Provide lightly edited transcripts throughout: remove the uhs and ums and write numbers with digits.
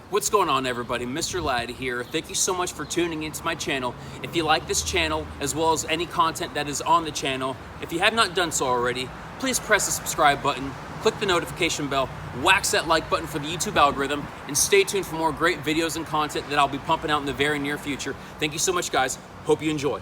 What's going on, everybody? Mr. Ladd here. Thank you so much for tuning into my channel. If you like this channel, as well as any content that is on the channel, if you have not done so already, please press the subscribe button, click the notification bell, whack that like button for the YouTube algorithm, and stay tuned for more great videos and content that I'll be pumping out in the very near future. Thank you so much, guys. Hope you enjoy.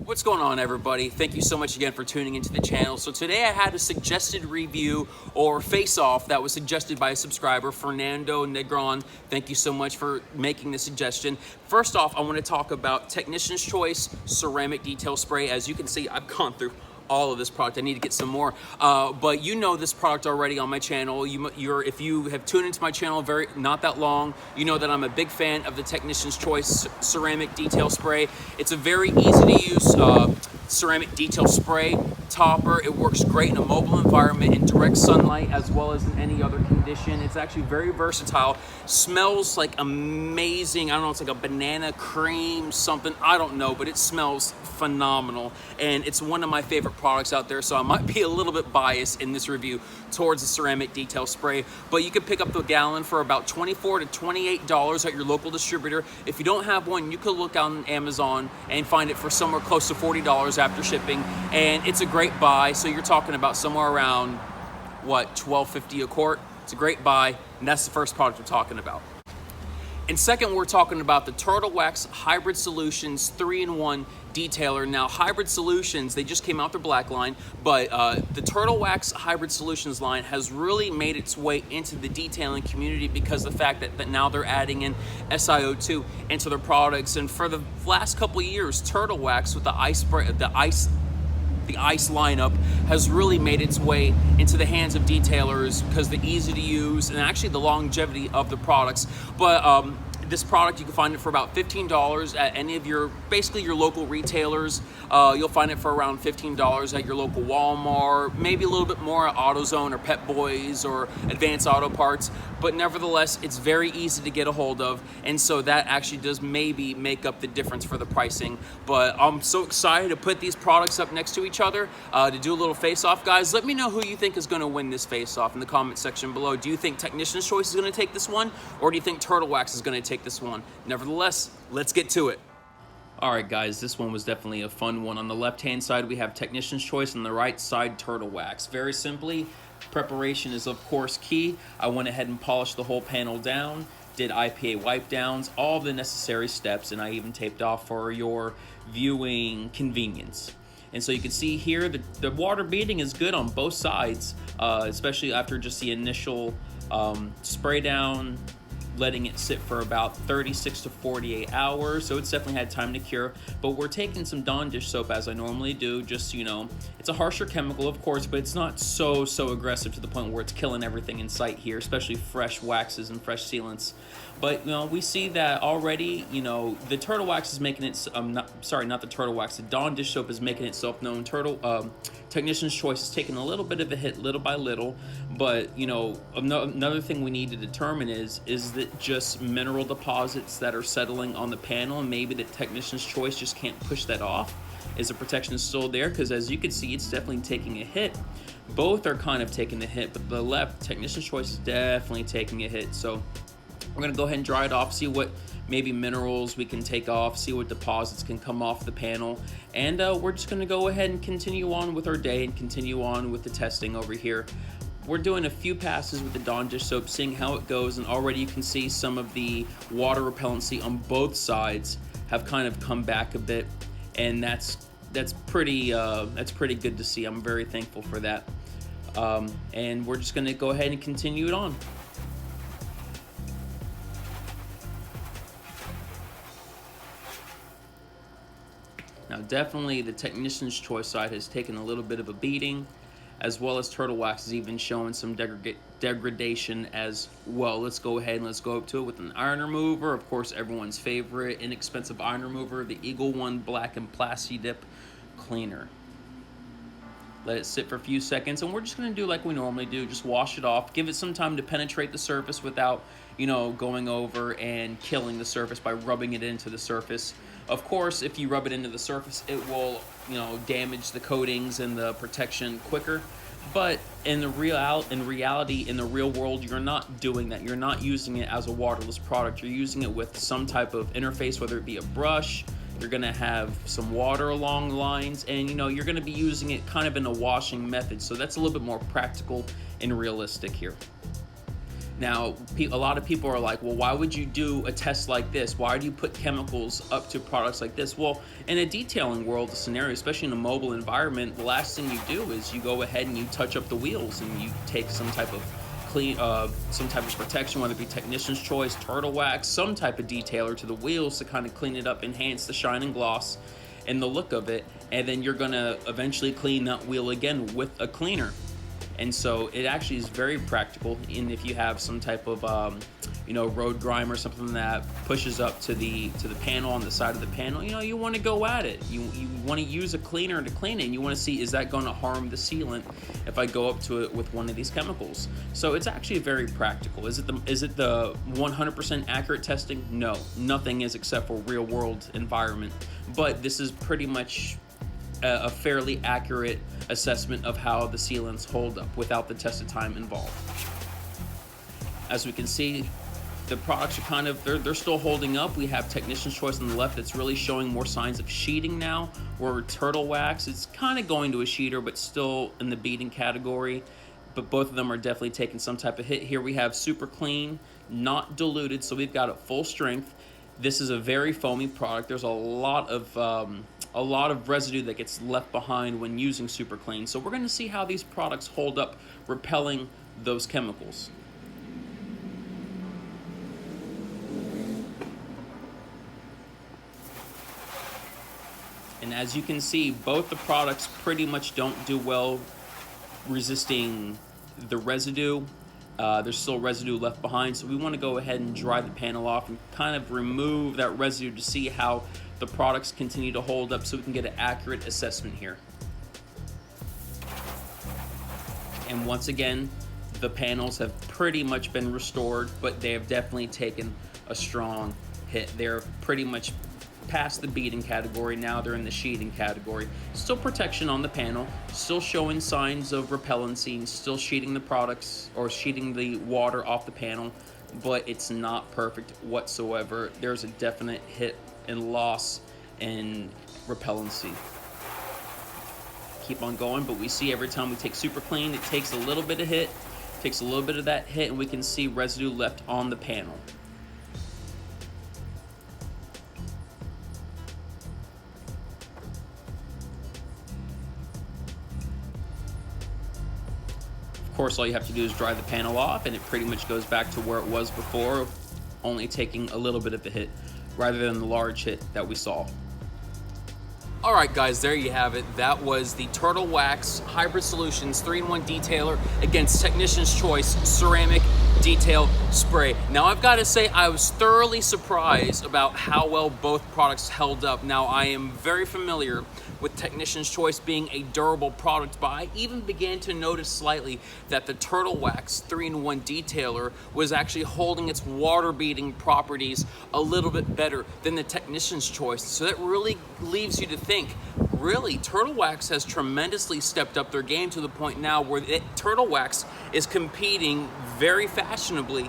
What's going on, everybody? Thank you so much again for tuning into the channel. So today I had a suggested review or face-off that was suggested by a subscriber, Fernando Negron. Thank you so much for making the suggestion. First off, I want to talk about Technician's Choice Ceramic Detail Spray. As you can see, I've gone through all of this product. I need to get some more, but you know this product already on my channel. If you have tuned into my channel not that long, you know that I'm a big fan of the Technician's Choice Ceramic Detail Spray. It's a very easy to use ceramic detail spray topper. It works great in a mobile environment, in direct sunlight, as well as in any other condition. It's actually very versatile. Smells like amazing. I don't know, it's like a banana cream something, I don't know, but it smells phenomenal, and it's one of my favorite products out there, so I might be a little bit biased in this review towards the ceramic detail spray. But you can pick up the gallon for about $24 to $28 at your local distributor. If you don't have one, you could look on Amazon and find it for somewhere close to $40 after shipping, and it's a great buy. So you're talking about somewhere around, what, $12.50 a quart? It's a great buy, and that's the first product we're talking about. And second, we're talking about the Turtle Wax Hybrid Solutions 3-in-1 Detailer. Now, Hybrid Solutions, they just came out their black line, but the Turtle Wax Hybrid Solutions line has really made its way into the detailing community because of the fact that now they're adding in SiO2 into their products. And for the last couple of years, Turtle Wax with the ice lineup has really made its way into the hands of detailers because the easy to use and actually the longevity of the products. But this product, you can find it for about $15 at any of basically your local retailers. You'll find it for around $15 at your local Walmart, maybe a little bit more at AutoZone or Pep Boys or Advanced Auto Parts. But nevertheless, it's very easy to get a hold of, and so that actually does maybe make up the difference for the pricing. But I'm so excited to put these products up next to each other to do a little face-off. Guys, let me know who you think is going to win this face-off in the comment section below. Do you think Technician's Choice is going to take this one, or do you think Turtle Wax is going to take this one? Nevertheless, let's get to it. All right, guys, this one was definitely a fun one. On the left-hand side, we have Technician's Choice. On the right side, Turtle Wax. Very simply, preparation is, of course, key. I went ahead and polished the whole panel down, did IPA wipe downs, all the necessary steps, and I even taped off for your viewing convenience. And so you can see here the water beading is good on both sides, especially after just the initial spray down, letting it sit for about 36 to 48 hours, so it's definitely had time to cure. But we're taking some Dawn dish soap as I normally do, just, you know, it's a harsher chemical, of course, but it's not so aggressive to the point where it's killing everything in sight here, especially fresh waxes and fresh sealants. But, you know, we see that already, you know, the Turtle Wax is making it, not the Turtle Wax, the Dawn dish soap is making itself known. Technician's Choice is taking a little bit of a hit little by little, but, you know, another thing we need to determine is that just mineral deposits that are settling on the panel, and maybe the Technician's Choice just can't push that off? Is the protection still there? Because as you can see, it's definitely taking a hit. Both are kind of taking the hit, but the left, Technician's Choice, is definitely taking a hit. So we're gonna go ahead and dry it off, see what maybe minerals we can take off, see what deposits can come off the panel, and we're just gonna go ahead and continue on with our day and continue on with the testing over here. We're doing a few passes with the Dawn dish soap, seeing how it goes, and already you can see some of the water repellency on both sides have kind of come back a bit, and that's pretty good to see. I'm very thankful for that. And we're just gonna go ahead and continue it on. Now, definitely the Technician's Choice side has taken a little bit of a beating. as well as turtle wax is even showing some degradation as well. Let's go ahead and let's go up to it with an iron remover. Of course, everyone's favorite inexpensive iron remover, the Eagle One Black and Plasti Dip Cleaner. Let it sit for a few seconds, and we're just going to do like we normally do, just wash it off, give it some time to penetrate the surface without, you know, going over and killing the surface by rubbing it into the surface. Of course, if you rub it into the surface, it will, you know, damage the coatings and the protection quicker. But in reality, in the real world, you're not doing that. You're not using it as a waterless product. You're using it with some type of interface, whether it be a brush. You're gonna have some water along the lines, and you know, you're gonna be using it kind of in a washing method. So that's a little bit more practical and realistic here. Now, a lot of people are like, well, why would you do a test like this? Why do you put chemicals up to products like this? Well, in a detailing world, the scenario, especially in a mobile environment, the last thing you do is you go ahead and you touch up the wheels and you take some type of some type of protection, whether it be Technician's Choice, turtle wax, some type of detailer to the wheels to kind of clean it up, enhance the shine and gloss and the look of it, and then you're gonna eventually clean that wheel again with a cleaner. And so it actually is very practical. And if you have some type of you know, road grime or something that pushes up to the panel, on the side of the panel, you know, you want to go at it. You want to use a cleaner to clean it, and you want to see, is that going to harm the sealant if I go up to it with one of these chemicals? So it's actually very practical. Is it the 100% accurate testing? No, nothing is except for real world environment. But this is pretty much a fairly accurate assessment of how the sealants hold up without the test of time involved. As we can see, the products are kind of, they're still holding up. We have Technician's Choice on the left that's really showing more signs of sheeting now, where turtle wax, it's kind of going to a sheeter, but still in the beading category. But both of them are definitely taking some type of hit. Here we have Super Clean, not diluted, so we've got it full strength. This is a very foamy product. There's a lot of residue that gets left behind when using Super Clean. So we're going to see how these products hold up repelling those chemicals. And as you can see, both the products pretty much don't do well resisting the residue. There's still residue left behind, so we want to go ahead and dry the panel off and kind of remove that residue to see how the products continue to hold up, so we can get an accurate assessment here. And once again, the panels have pretty much been restored, but they have definitely taken a strong hit. They're pretty much past the beading category. Now they're in the sheeting category. Still protection on the panel, still showing signs of repellency, still sheeting the products or sheeting the water off the panel, but it's not perfect whatsoever. There's a definite hit and loss in repellency. Keep on going, but we see every time we take Super Clean, it takes a little bit of hit, takes a little bit of that hit, and we can see residue left on the panel. Of course, all you have to do is dry the panel off, and it pretty much goes back to where it was before, only taking a little bit of a hit rather than the large hit that we saw. All right, guys, there you have it. That was the Turtle Wax Hybrid Solutions 3-in-1 Detailer against Technician's Choice Ceramic Detail Spray. Now, I've got to say, I was thoroughly surprised about how well both products held up. Now, I am very familiar with Technician's Choice being a durable product, but I even began to notice slightly that the Turtle Wax 3-in-1 Detailer was actually holding its water beading properties a little bit better than the Technician's Choice. So that really leaves you to think, really, Turtle Wax has tremendously stepped up their game to the point now where Turtle Wax is competing very fashionably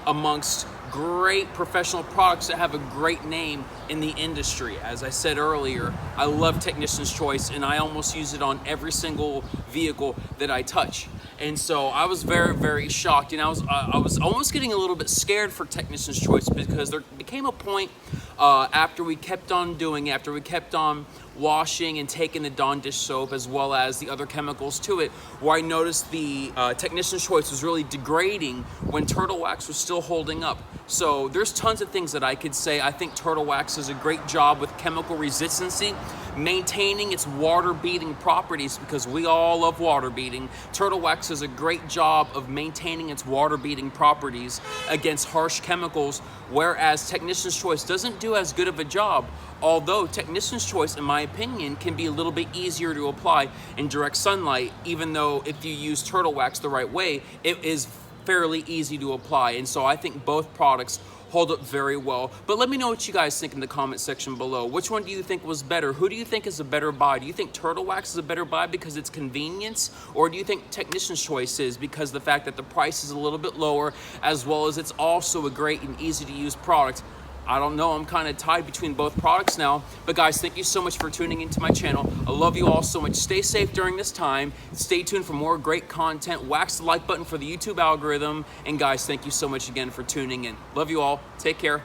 amongst great professional products that have a great name in the industry. As I said earlier, I love Technician's Choice, and I almost use it on every single vehicle that I touch. And so I was very, very shocked, and I was almost getting a little bit scared for Technician's Choice, because there became a point after we kept on doing, after we kept on washing and taking the Dawn dish soap as well as the other chemicals to it, where I noticed the Technician's Choice was really degrading when Turtle Wax was still holding up. So there's tons of things that I could say. I think Turtle Wax does a great job with chemical resistancy, maintaining its water beading properties, because we all love water beading. Turtle Wax does a great job of maintaining its water beading properties against harsh chemicals, whereas Technician's Choice doesn't do as good of a job. Although Technician's Choice, in my opinion, can be a little bit easier to apply in direct sunlight, even though if you use Turtle Wax the right way, it is fairly easy to apply. And so I think both products hold up very well. But let me know what you guys think in the comment section below. Which one do you think was better? Who do you think is a better buy? Do you think Turtle Wax is a better buy because it's convenience? Or do you think Technician's Choice is because the fact that the price is a little bit lower, as well as it's also a great and easy to use product? I don't know, I'm kind of tied between both products now. But guys, thank you so much for tuning into my channel. I love you all so much. Stay safe during this time. Stay tuned for more great content. Wax the like button for the YouTube algorithm. And guys, thank you so much again for tuning in. Love you all. Take care.